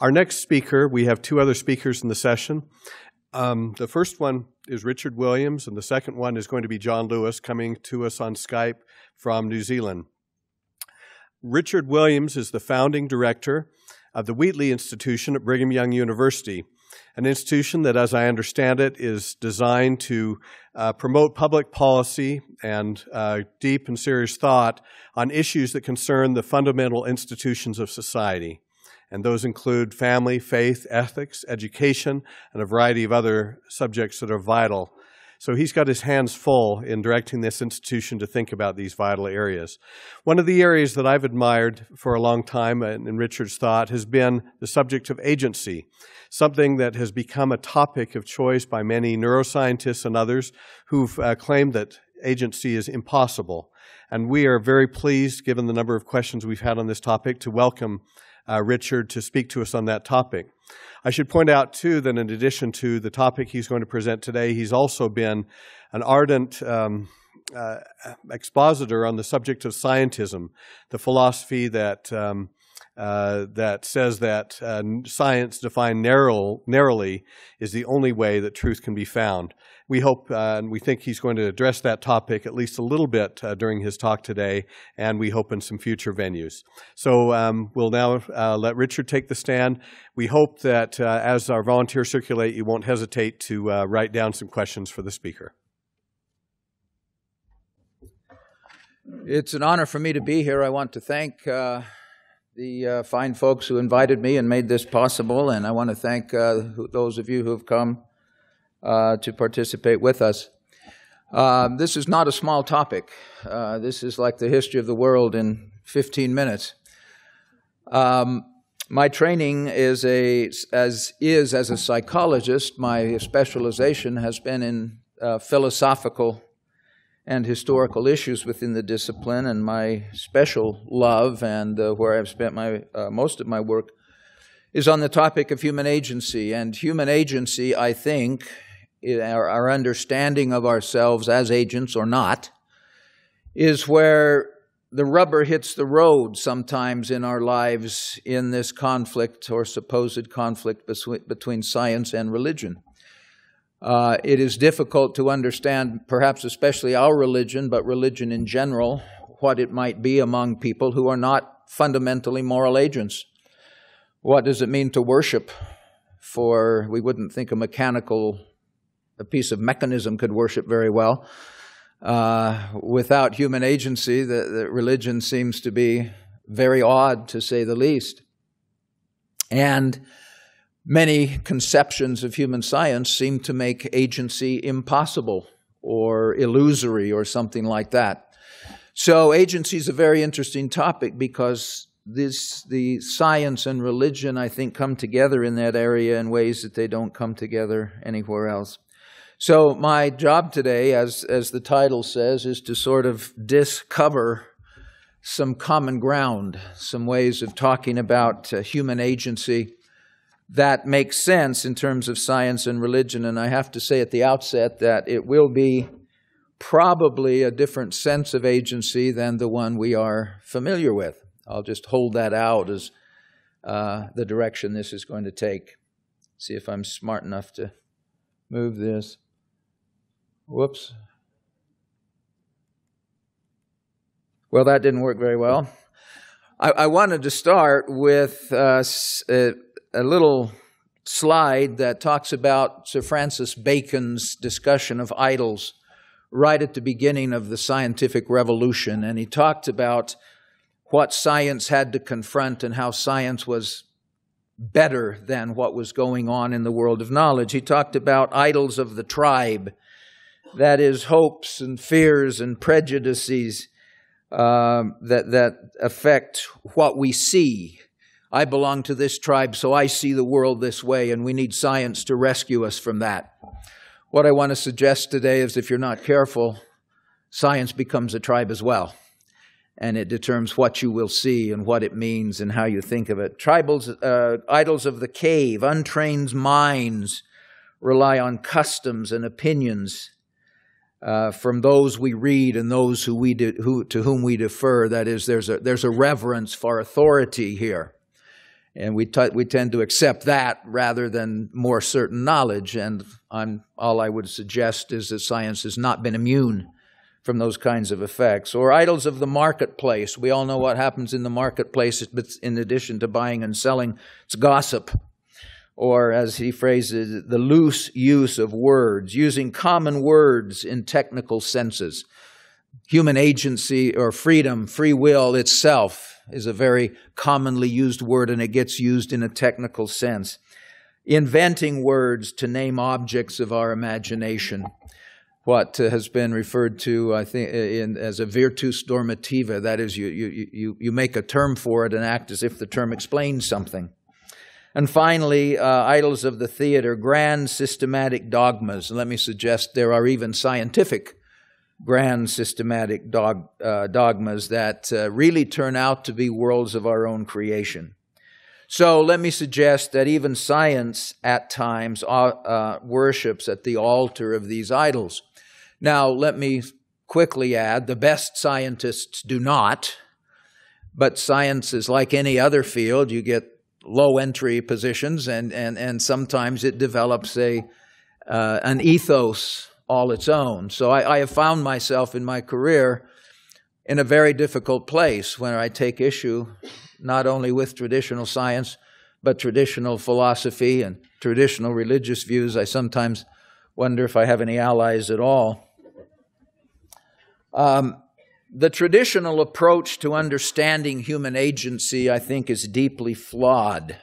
Our next speaker, we have two other speakers in the session. The first one is Richard Williams, and the second one is going to be John Lewis, coming to us on Skype from New Zealand. Richard Williams is the founding director of the Wheatley Institution at Brigham Young University, an institution that, as I understand it, is designed to promote public policy and deep and serious thought on issues that concern the fundamental institutions of society. And those include family, faith, ethics, education, and a variety of other subjects that are vital. So he's got his hands full in directing this institution to think about these vital areas. One of the areas that I've admired for a long time in Richard's thought has been the subject of agency, something that has become a topic of choice by many neuroscientists and others who've claimed that agency is impossible. And we are very pleased, given the number of questions we've had on this topic, to welcome Richard to speak to us on that topic. I should point out, too, that in addition to the topic he's going to present today, he's also been an ardent expositor on the subject of scientism, the philosophy that says that science defined narrowly is the only way that truth can be found. We hope and we think he's going to address that topic at least a little bit during his talk today, and we hope in some future venues. So we'll now let Richard take the stand. We hope that as our volunteers circulate, you won't hesitate to write down some questions for the speaker. It's an honor for me to be here. I want to thank the fine folks who invited me and made this possible, and I want to thank those of you who have come to participate with us. This is not a small topic. This is like the history of the world in 15 minutes. My training is as a psychologist. My specialization has been in philosophical and historical issues within the discipline, and my special love and where I've spent most of my work is on the topic of human agency. And human agency, I think, our understanding of ourselves as agents or not, is where the rubber hits the road sometimes in our lives in this conflict or supposed conflict between science and religion. It is difficult to understand, perhaps especially our religion, but religion in general, what it might be among people who are not fundamentally moral agents. What does it mean to worship? For we wouldn't think a piece of mechanism could worship very well. Without human agency, the religion seems to be very odd, to say the least. And many conceptions of human science seem to make agency impossible or illusory or something like that. So agency is a very interesting topic because the science and religion, I think, come together in that area in ways that they don't come together anywhere else. So my job today, as the title says, is to sort of discover some common ground, some ways of talking about human agency that makes sense in terms of science and religion. And I have to say at the outset that it will be probably a different sense of agency than the one we are familiar with. I'll just hold that out as the direction this is going to take. See if I'm smart enough to move this. Whoops. Well, that didn't work very well. I wanted to start with a little slide that talks about Sir Francis Bacon's discussion of idols right at the beginning of the scientific revolution. And he talked about what science had to confront and how science was better than what was going on in the world of knowledge. He talked about idols of the tribe, that is, hopes and fears and prejudices that affect what we see. I belong to this tribe, so I see the world this way, and we need science to rescue us from that. What I want to suggest today is if you're not careful, science becomes a tribe as well, and it determines what you will see and what it means and how you think of it. Idols of the cave, untrained minds rely on customs and opinions from those we read and those to whom we defer. That is, there's a reverence for authority here. And we tend to accept that rather than more certain knowledge. And all I would suggest is that science has not been immune from those kinds of effects. Or idols of the marketplace. We all know what happens in the marketplace, but in addition to buying and selling, it's gossip. Or, as he phrases it, the loose use of words, using common words in technical senses. Human agency or freedom, free will itself is a very commonly used word, and it gets used in a technical sense. Inventing words to name objects of our imagination. What has been referred to, I think, as a virtus normativa. That is, you make a term for it and act as if the term explains something. And finally, idols of the theater, grand systematic dogmas. And let me suggest there are even scientific grand systematic dogmas that really turn out to be worlds of our own creation. So let me suggest that even science at times worships at the altar of these idols. Now, let me quickly add, the best scientists do not, but science is like any other field. You get low entry positions, and sometimes it develops an ethos all its own. So I have found myself in my career in a very difficult place when I take issue not only with traditional science, but traditional philosophy and traditional religious views. I sometimes wonder if I have any allies at all. The traditional approach to understanding human agency, I think, is deeply flawed.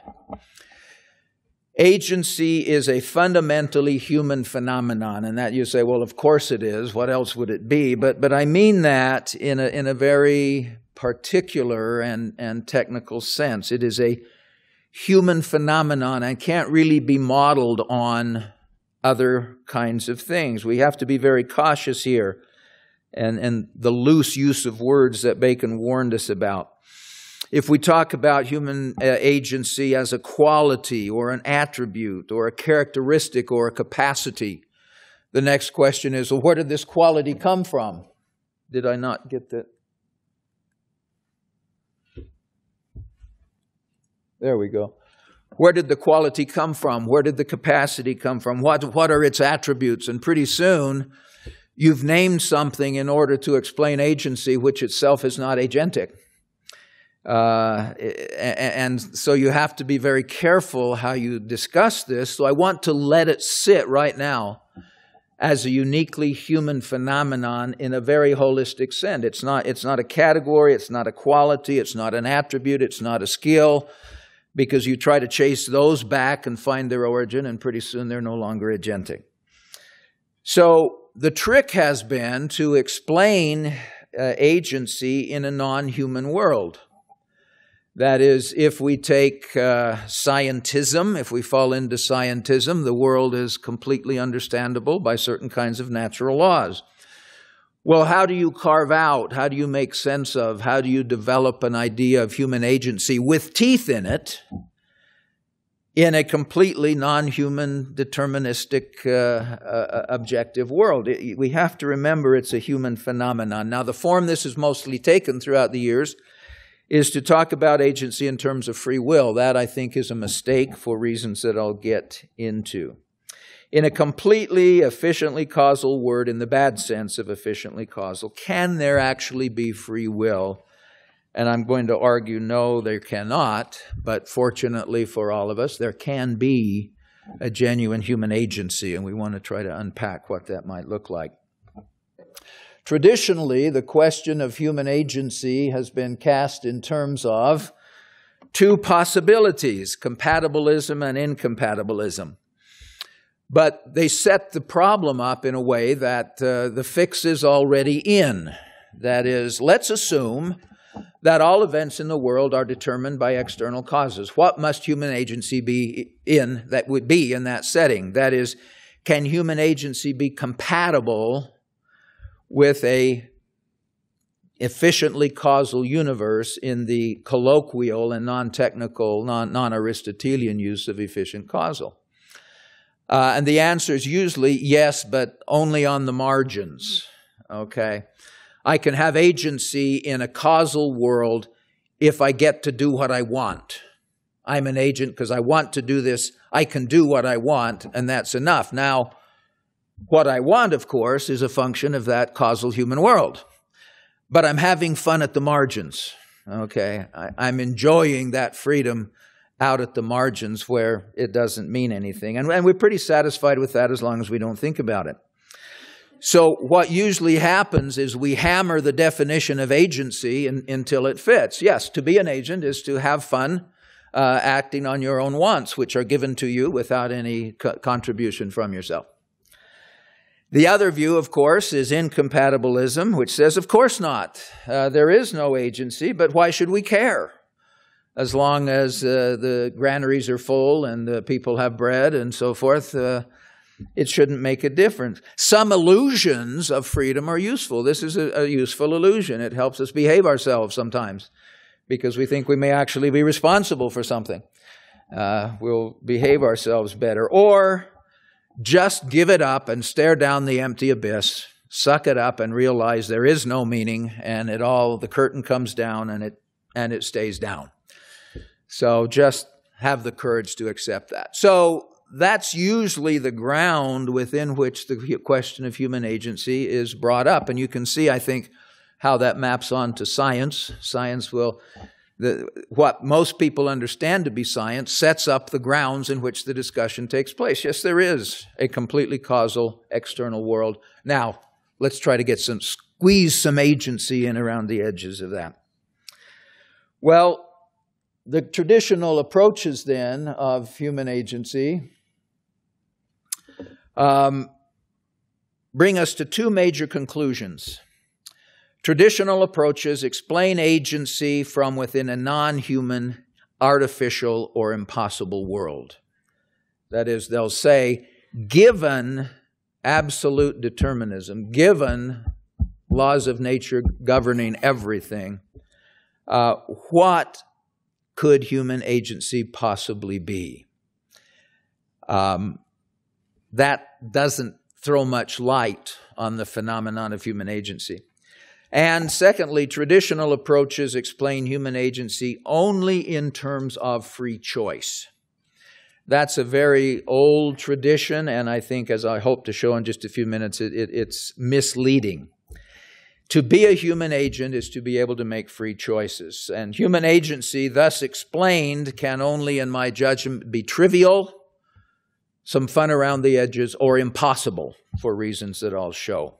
Agency is a fundamentally human phenomenon, and that you say, well, of course it is. What else would it be? But I mean that in a very particular and technical sense. It is a human phenomenon and can't really be modeled on other kinds of things. We have to be very cautious here, and the loose use of words that Bacon warned us about. If we talk about human agency as a quality or an attribute or a characteristic or a capacity, the next question is, well, where did this quality come from? Did I not get that? There we go. Where did the quality come from? Where did the capacity come from? What are its attributes? And pretty soon, you've named something in order to explain agency, which itself is not agentic. And so you have to be very careful how you discuss this. So I want to let it sit right now as a uniquely human phenomenon in a very holistic sense. It's not a category, it's not a quality, it's not an attribute, it's not a skill, because you try to chase those back and find their origin, and pretty soon they're no longer agentic. So the trick has been to explain agency in a non-human world. That is, if we take scientism, if we fall into scientism, the world is completely understandable by certain kinds of natural laws. Well, how do you carve out, how do you make sense of, how do you develop an idea of human agency with teeth in it in a completely non-human, deterministic, objective world? We have to remember it's a human phenomenon. Now, the form this has mostly taken throughout the years is to talk about agency in terms of free will. That, I think, is a mistake for reasons that I'll get into. In a completely efficiently causal word, in the bad sense of efficiently causal, can there actually be free will? And I'm going to argue no, there cannot, but fortunately for all of us, there can be a genuine human agency, and we want to try to unpack what that might look like. Traditionally, the question of human agency has been cast in terms of two possibilities, compatibilism and incompatibilism. But they set the problem up in a way that the fix is already in. That is, let's assume that all events in the world are determined by external causes. What must human agency be in that would be in that setting? That is, can human agency be compatible with a efficiently causal universe in the colloquial and non-technical, non-Aristotelian use of efficient causal? And the answer is usually yes, but only on the margins, okay? I can have agency in a causal world if I get to do what I want. I'm an agent because I want to do this. I can do what I want, and that's enough. Now, what I want, of course, is a function of that causal human world. But I'm having fun at the margins, okay? I'm enjoying that freedom out at the margins where it doesn't mean anything. And we're pretty satisfied with that as long as we don't think about it. So what usually happens is we hammer the definition of agency until it fits. Yes, to be an agent is to have fun acting on your own wants, which are given to you without any contribution from yourself. The other view, of course, is incompatibilism, which says, of course not. There is no agency, but why should we care? As long as the granaries are full and people have bread and so forth, it shouldn't make a difference. Some illusions of freedom are useful. This is a useful illusion. It helps us behave ourselves sometimes because we think we may actually be responsible for something. We'll behave ourselves better. Or just give it up and stare down the empty abyss, suck it up and realize there is no meaning, and the curtain comes down and it stays down. So just have the courage to accept that. So that's usually the ground within which the question of human agency is brought up. And you can see, I think, how that maps onto science. Science what most people understand to be science sets up the grounds in which the discussion takes place. Yes, there is a completely causal external world. Now, let's try to squeeze some agency in around the edges of that. Well, the traditional approaches then of human agency bring us to two major conclusions. Traditional approaches explain agency from within a non-human, artificial, or impossible world. That is, they'll say, given absolute determinism, given laws of nature governing everything, what could human agency possibly be? That doesn't throw much light on the phenomenon of human agency. And secondly, traditional approaches explain human agency only in terms of free choice. That's a very old tradition, and I think, as I hope to show in just a few minutes, it's misleading. To be a human agent is to be able to make free choices. And human agency, thus explained, can only, in my judgment, be trivial, some fun around the edges, or impossible for reasons that I'll show.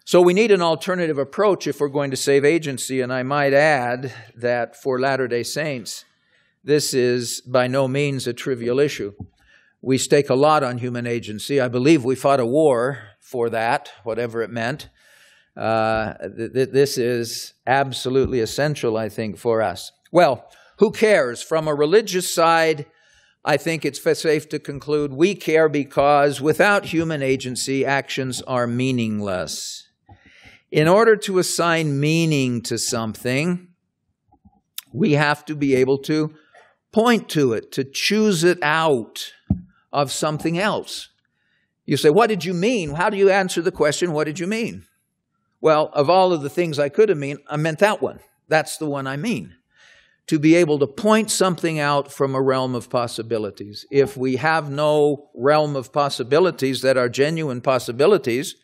So we need an alternative approach if we're going to save agency, and I might add that for Latter-day Saints, this is by no means a trivial issue. We stake a lot on human agency. I believe we fought a war for that, whatever it meant. This is absolutely essential, I think, for us. Well, who cares? From a religious side, I think it's safe to conclude we care because without human agency, actions are meaningless. In order to assign meaning to something, we have to be able to point to it, to choose it out of something else. You say, what did you mean? How do you answer the question, what did you mean? Well, of all of the things I could have meant, I meant that one. That's the one I mean. To be able to point something out from a realm of possibilities. If we have no realm of possibilities that are genuine possibilities,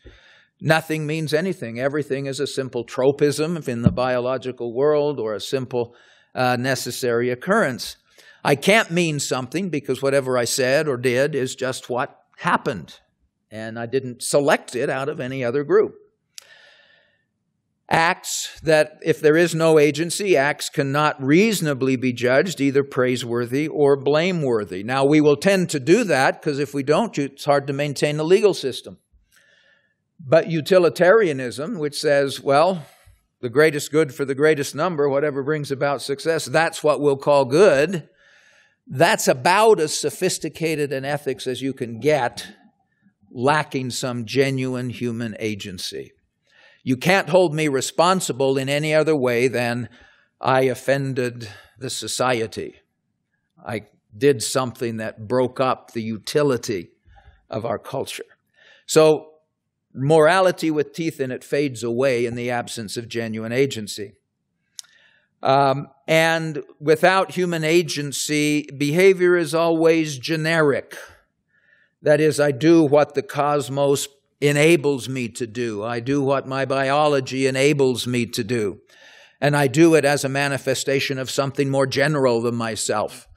nothing means anything. Everything is a simple tropism in the biological world or a simple necessary occurrence. I can't mean something because whatever I said or did is just what happened. And I didn't select it out of any other group. Acts that, if there is no agency, acts cannot reasonably be judged either praiseworthy or blameworthy. Now, we will tend to do that because if we don't, it's hard to maintain the legal system. But utilitarianism, which says, well, the greatest good for the greatest number, whatever brings about success, that's what we'll call good. That's about as sophisticated an ethics as you can get, lacking some genuine human agency. You can't hold me responsible in any other way than I offended the society. I did something that broke up the utility of our culture. So morality with teeth in it fades away in the absence of genuine agency. And without human agency, behavior is always generic. That is, I do what the cosmos enables me to do. I do what my biology enables me to do. And I do it as a manifestation of something more general than myself.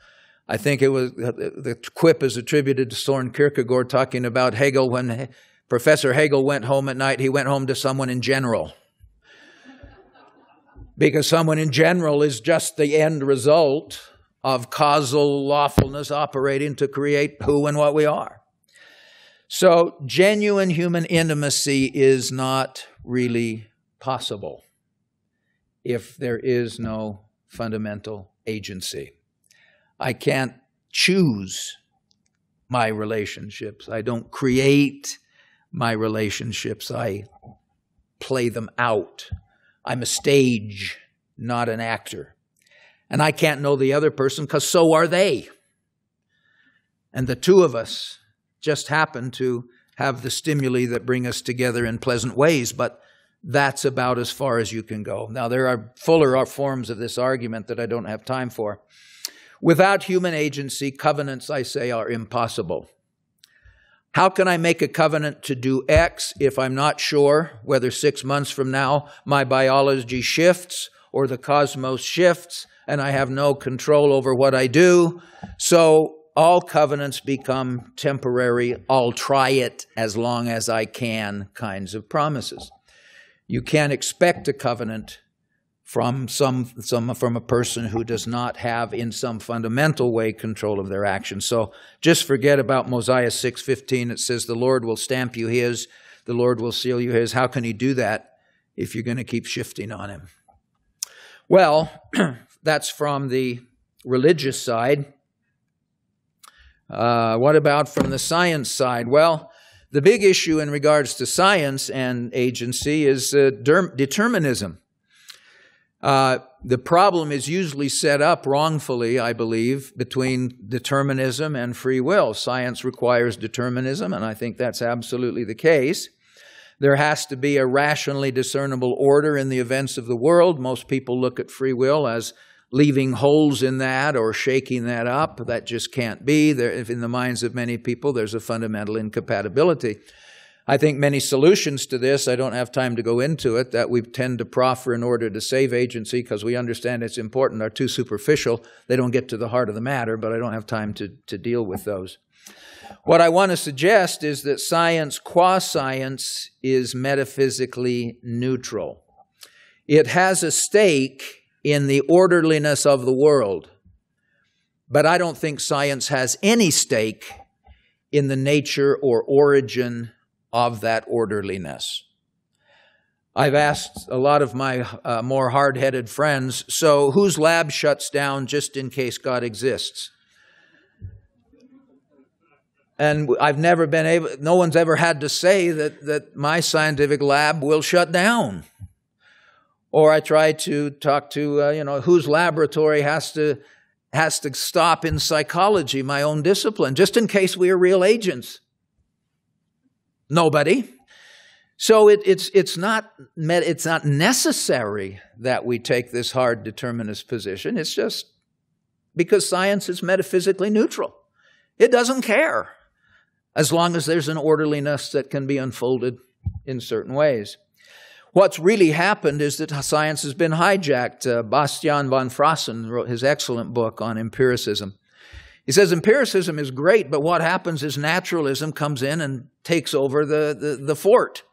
I think it was, the quip is attributed to Soren Kierkegaard talking about Hegel. When Professor Hegel went home at night, he went home to someone in general. Because someone in general is just the end result of causal lawfulness operating to create who and what we are. So genuine human intimacy is not really possible if there is no fundamental agency. I can't choose my relationships. I don't create my relationships. I play them out. I'm a stage, not an actor. And I can't know the other person because so are they. And the two of us just happen to have the stimuli that bring us together in pleasant ways, but that's about as far as you can go. Now, there are fuller forms of this argument that I don't have time for. Without human agency, covenants, I say, are impossible. How can I make a covenant to do X if I'm not sure whether 6 months from now my biology shifts or the cosmos shifts and I have no control over what I do? So all covenants become temporary, I'll try it as long as I can kinds of promises. You can't expect a covenant from a person who does not have in some fundamental way control of their actions. So just forget about Mosiah 6:15. It says the Lord will stamp you his, the Lord will seal you his. How can he do that if you're going to keep shifting on him? Well, that's from the religious side. What about from the science side? Well, the big issue in regards to science and agency is determinism. The problem is usually set up wrongfully, I believe, between determinism and free will. Science requires determinism, and I think that's absolutely the case. There has to be a rationally discernible order in the events of the world. Most people look at free will as leaving holes in that or shaking that up. That just can't be. In the minds of many people, there's a fundamental incompatibility. I think many solutions to this, I don't have time to go into it, that we tend to proffer in order to save agency because we understand it's important, are too superficial. They don't get to the heart of the matter, but I don't have time to deal with those. What I want to suggest is that science, qua science, is metaphysically neutral. It has a stake in the orderliness of the world, but I don't think science has any stake in the nature or origin of that orderliness. I've asked a lot of my more hard-headed friends, so whose lab shuts down just in case God exists? And I've never been able, no one's ever had to say that my scientific lab will shut down. Or I try to talk to, whose laboratory has to stop in psychology, my own discipline, just in case we are real agents. Nobody. So it's not necessary that we take this hard determinist position. It's just because science is metaphysically neutral. It doesn't care as long as there's an orderliness that can be unfolded in certain ways. What's really happened is that science has been hijacked. Bastian von Frassen wrote his excellent book on empiricism. He says empiricism is great, but what happens is naturalism comes in and takes over the fort.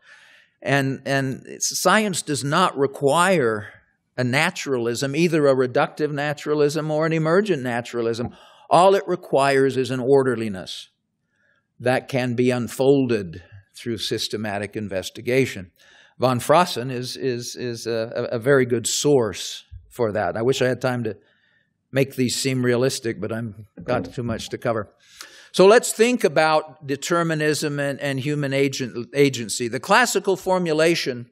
And science does not require a naturalism, either a reductive naturalism or an emergent naturalism. All it requires is an orderliness that can be unfolded through systematic investigation. Von Frassen is a very good source for that. I wish I had time to make these seem realistic, but I've got too much to cover. So let's think about determinism and human agency. The classical formulation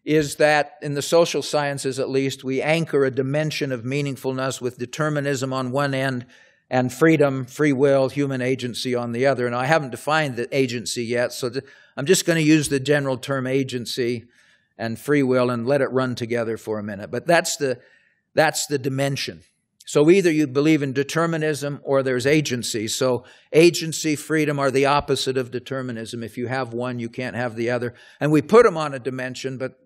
is that, in the social sciences at least, we anchor a dimension of meaningfulness with determinism on one end and freedom, free will, human agency on the other. And I haven't defined the agency yet, so I'm just going to use the general term agency and free will and let it run together for a minute. But that's That's the dimension. So either you believe in determinism or there's agency. So agency, freedom are the opposite of determinism. If you have one, you can't have the other. And we put them on a dimension, but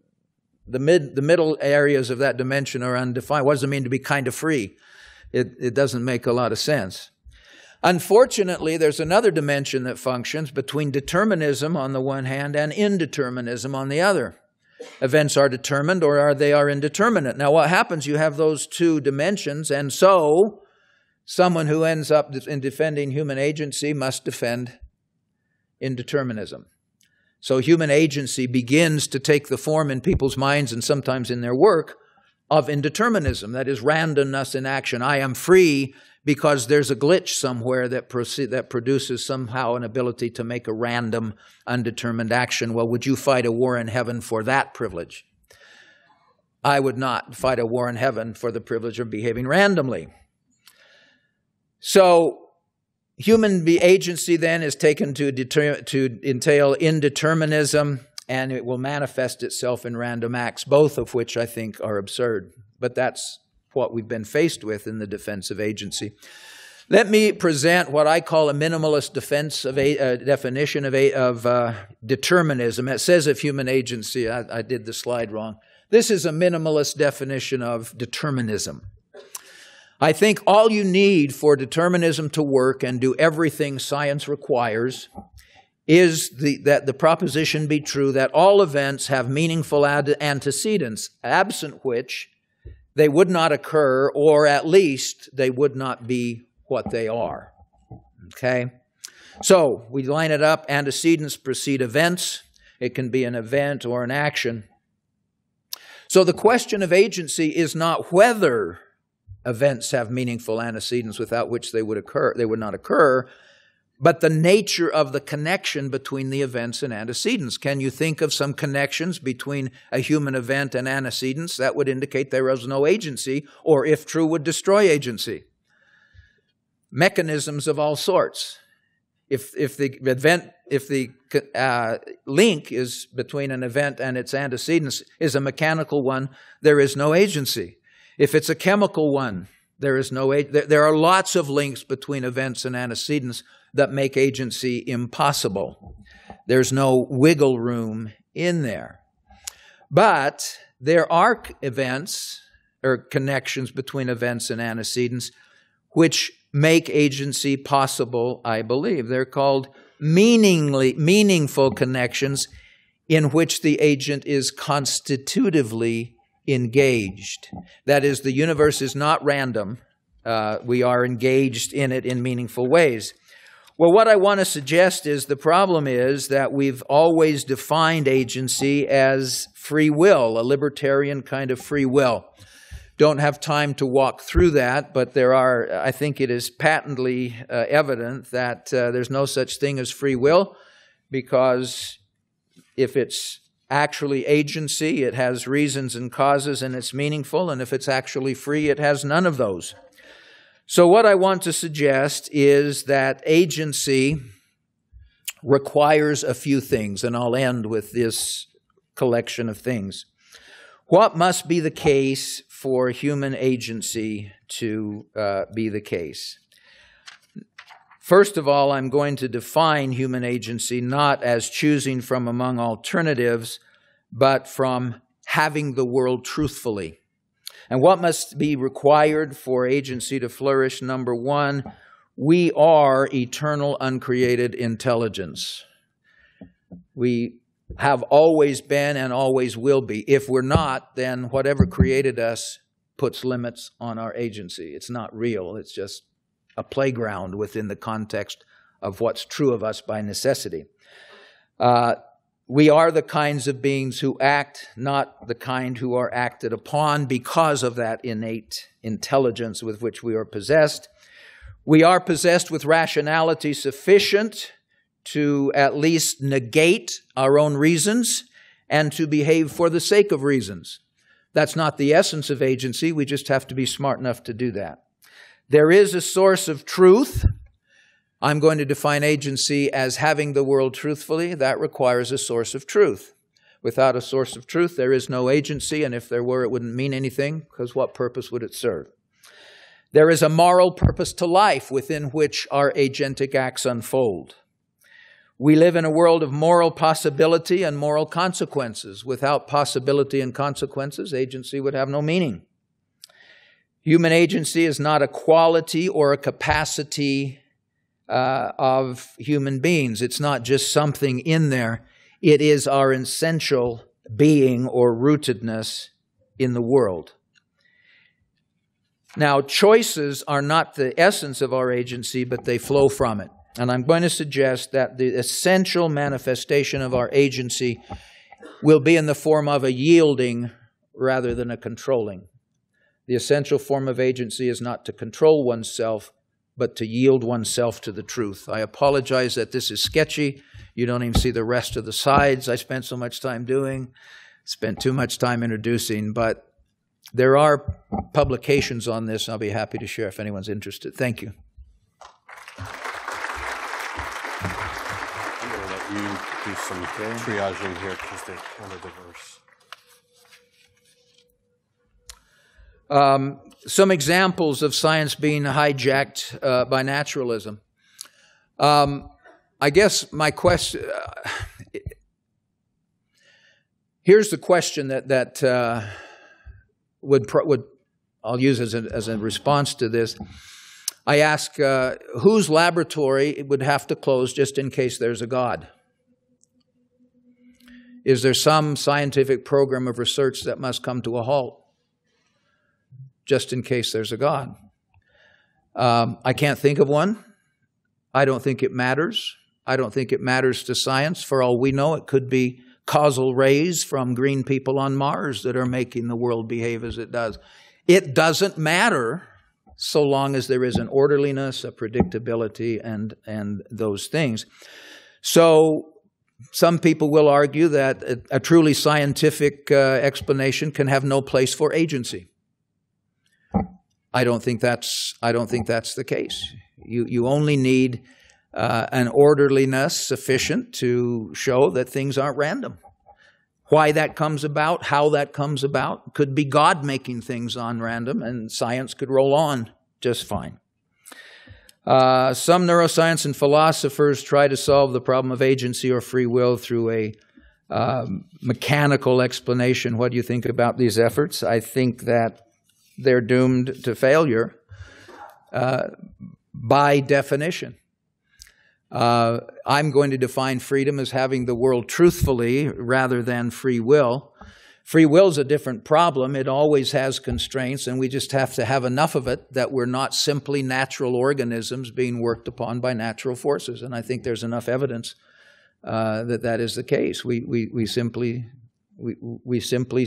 the middle areas of that dimension are undefined. What does it mean to be kind of free? It doesn't make a lot of sense. Unfortunately, there's another dimension that functions between determinism on the one hand and indeterminism on the other. Events are determined or they are indeterminate. Now what happens, you have those two dimensions, and so someone who ends up in defending human agency must defend indeterminism. So human agency begins to take the form in people's minds and sometimes in their work of indeterminism. That is randomness in action. I am free because there's a glitch somewhere that produces somehow an ability to make a random, undetermined action. Well, would you fight a war in heaven for that privilege? I would not fight a war in heaven for the privilege of behaving randomly. So human agency then is taken to entail indeterminism, and it will manifest itself in random acts, both of which I think are absurd. But that's what we've been faced with in the defense of agency. Let me present what I call a minimalist definition of determinism. It says of human agency, I did the slide wrong. This is a minimalist definition of determinism. I think all you need for determinism to work and do everything science requires is that the proposition be true that all events have meaningful antecedents, absent which they would not occur, or at least they would not be what they are. Okay? So we line it up. Antecedents precede events. It can be an event or an action. So the question of agency is not whether events have meaningful antecedents without which they would not occur, but the nature of the connection between the events and antecedents. Can you think of some connections between a human event and antecedents that would indicate there was no agency, or if true, would destroy agency? Mechanisms of all sorts. If the link is between an event and its antecedents is a mechanical one, there is no agency. If it's a chemical one, there is no. There are lots of links between events and antecedents that make agency impossible. There's no wiggle room in there. But there are events or connections between events and antecedents which make agency possible, I believe. They're called meaningful connections in which the agent is constitutively engaged. That is, the universe is not random. We are engaged in it in meaningful ways. Well, what I want to suggest is the problem is that we've always defined agency as free will, a libertarian kind of free will. Don't have time to walk through that, but I think it is patently evident that there's no such thing as free will, because if it's actually agency, it has reasons and causes and it's meaningful, and if it's actually free, it has none of those. So what I want to suggest is that agency requires a few things, and I'll end with this collection of things. What must be the case for human agency to be the case? First of all, I'm going to define human agency not as choosing from among alternatives, but from having the world truthfully. And what must be required for agency to flourish? Number one, we are eternal, uncreated intelligence. We have always been and always will be. If we're not, then whatever created us puts limits on our agency. It's not real. It's just a playground within the context of what's true of us by necessity. We are the kinds of beings who act, not the kind who are acted upon, because of that innate intelligence with which we are possessed. We are possessed with rationality sufficient to at least negate our own reasons and to behave for the sake of reasons. That's not the essence of agency. We just have to be smart enough to do that. There is a source of truth. I'm going to define agency as having the world truthfully. That requires a source of truth. Without a source of truth, there is no agency, and if there were, it wouldn't mean anything, because what purpose would it serve? There is a moral purpose to life within which our agentic acts unfold. We live in a world of moral possibility and moral consequences. Without possibility and consequences, agency would have no meaning. Human agency is not a quality or a capacity of human beings. It's not just something in there. It is our essential being or rootedness in the world. Now, choices are not the essence of our agency, but they flow from it. And I'm going to suggest that the essential manifestation of our agency will be in the form of a yielding rather than a controlling. The essential form of agency is not to control oneself, but to yield oneself to the truth. I apologize that this is sketchy. You don't even see the rest of the sides I spent so much time doing, spent too much time introducing, but there are publications on this, and I'll be happy to share if anyone's interested. Thank you. I'm going to let you do some triaging here because they're kind of diverse. Some examples of science being hijacked by naturalism. I guess my question, here's the question that would I'll use as a response to this. I ask, whose laboratory would have to close just in case there's a God? Is there some scientific program of research that must come to a halt just in case there's a God? I can't think of one. I don't think it matters. I don't think it matters to science. For all we know, it could be causal rays from green people on Mars that are making the world behave as it does. It doesn't matter so long as there is an orderliness, a predictability, and those things. So some people will argue that a truly scientific explanation can have no place for agency. I don't think that's the case. You only need an orderliness sufficient to show that things aren't random. Why that comes about, how that comes about, could be God making things on random, and science could roll on just fine. Some neuroscience and philosophers try to solve the problem of agency or free will through a mechanical explanation. What do you think about these efforts? I think that they're doomed to failure by definition. I'm going to define freedom as having the world truthfully rather than free will. Free will is a different problem. It always has constraints, and we just have to have enough of it that we're not simply natural organisms being worked upon by natural forces. And I think there's enough evidence that that is the case. We simply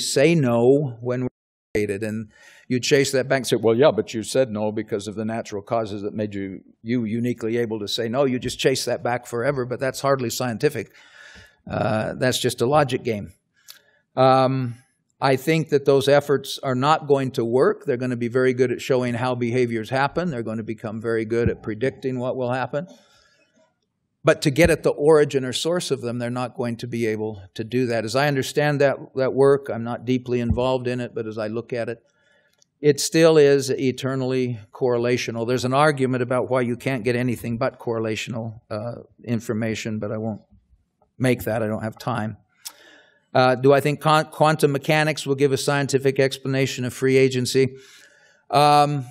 say no when we're created, and you chase that back and say, well, yeah, but you said no because of the natural causes that made you uniquely able to say no. You just chase that back forever, but that's hardly scientific. That's just a logic game. I think that those efforts are not going to work. They're going to be very good at showing how behaviors happen. They're going to become very good at predicting what will happen. But to get at the origin or source of them, they're not going to be able to do that. As I understand that work, I'm not deeply involved in it, but as I look at it, it still is eternally correlational. There's an argument about why you can't get anything but correlational information, but I won't make that. I don't have time. Do I think quantum mechanics will give a scientific explanation of free agency? Not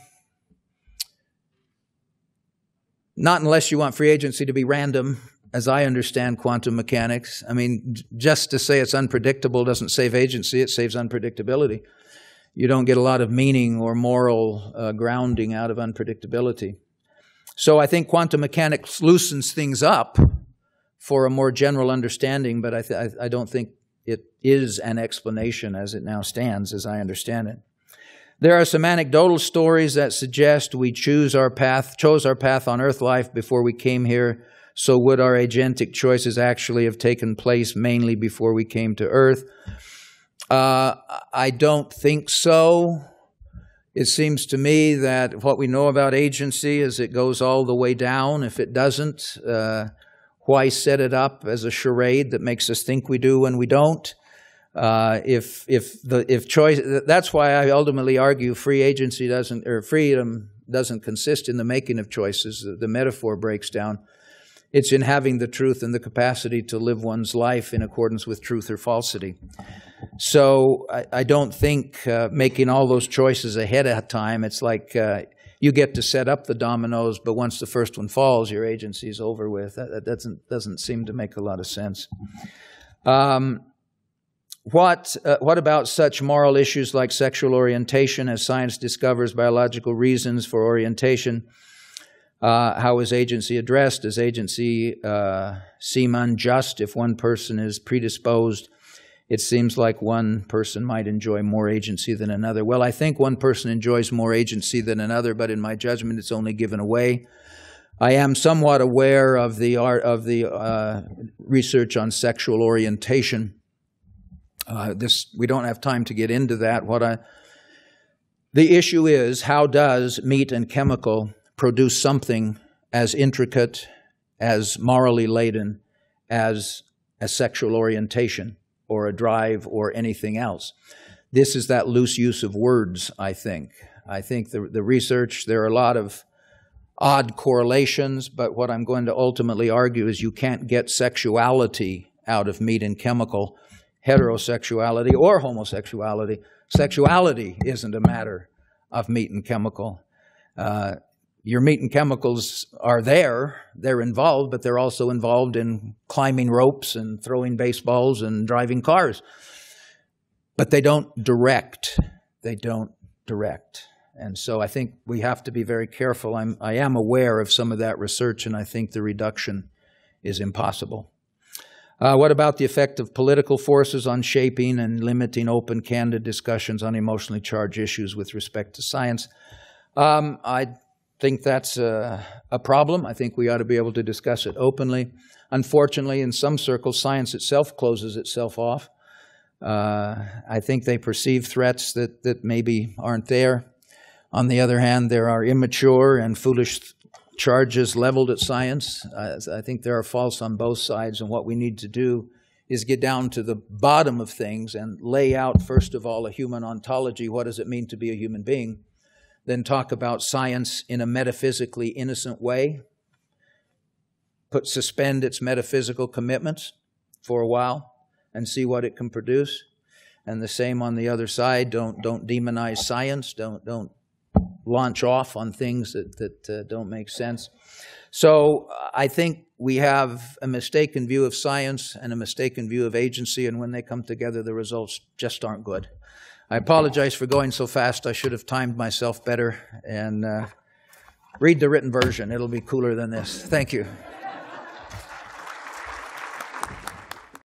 unless you want free agency to be random, as I understand quantum mechanics. I mean, just to say it's unpredictable doesn't save agency, it saves unpredictability. You don't get a lot of meaning or moral grounding out of unpredictability. So I think quantum mechanics loosens things up for a more general understanding, but I don't think it is an explanation as it now stands, as I understand it. There are some anecdotal stories that suggest we chose our path on earth life before we came here. So would our agentic choices actually have taken place mainly before we came to earth? I don't think so. It seems to me that what we know about agency is it goes all the way down. If it doesn't, why set it up as a charade that makes us think we do when we don't? If choice, that's why I ultimately argue freedom doesn't consist in the making of choices. The metaphor breaks down. It's in having the truth and the capacity to live one's life in accordance with truth or falsity. So I don't think making all those choices ahead of time, it's like you get to set up the dominoes, but once the first one falls, your agency is over with. That doesn't seem to make a lot of sense. What about such moral issues like sexual orientation as science discovers biological reasons for orientation? How is agency addressed? Does agency seem unjust if one person is predisposed? It seems like one person might enjoy more agency than another. Well, I think one person enjoys more agency than another, but in my judgment, it's only given away. I am somewhat aware of the research on sexual orientation. We don't have time to get into that. The issue is, how does meat and chemical produce something as intricate, as morally laden as a sexual orientation or a drive or anything else? This is that loose use of words, I think. I think the research, there are a lot of odd correlations, but what I'm going to ultimately argue is you can't get sexuality out of meat and chemical, heterosexuality or homosexuality. Sexuality isn't a matter of meat and chemical. Your meat and chemicals are there, they're involved, but they're also involved in climbing ropes and throwing baseballs and driving cars. But they don't direct. They don't direct. And so I think we have to be very careful. I am aware of some of that research, and I think the reduction is impossible. What about the effect of political forces on shaping and limiting open, candid discussions on emotionally charged issues with respect to science? I think that's a problem. I think we ought to be able to discuss it openly. Unfortunately, in some circles, science itself closes itself off. I think they perceive threats that maybe aren't there. On the other hand, there are immature and foolish charges leveled at science. I think there are faults on both sides, and what we need to do is get down to the bottom of things and lay out, first of all, a human ontology. What does it mean to be a human being? Then talk about science in a metaphysically innocent way. Suspend its metaphysical commitments for a while and see what it can produce. And the same on the other side. Don't demonize science. Don't launch off on things that don't make sense. So I think we have a mistaken view of science and a mistaken view of agency, and when they come together, the results just aren't good. I apologize for going so fast. I should have timed myself better. And read the written version. It'll be cooler than this. Thank you.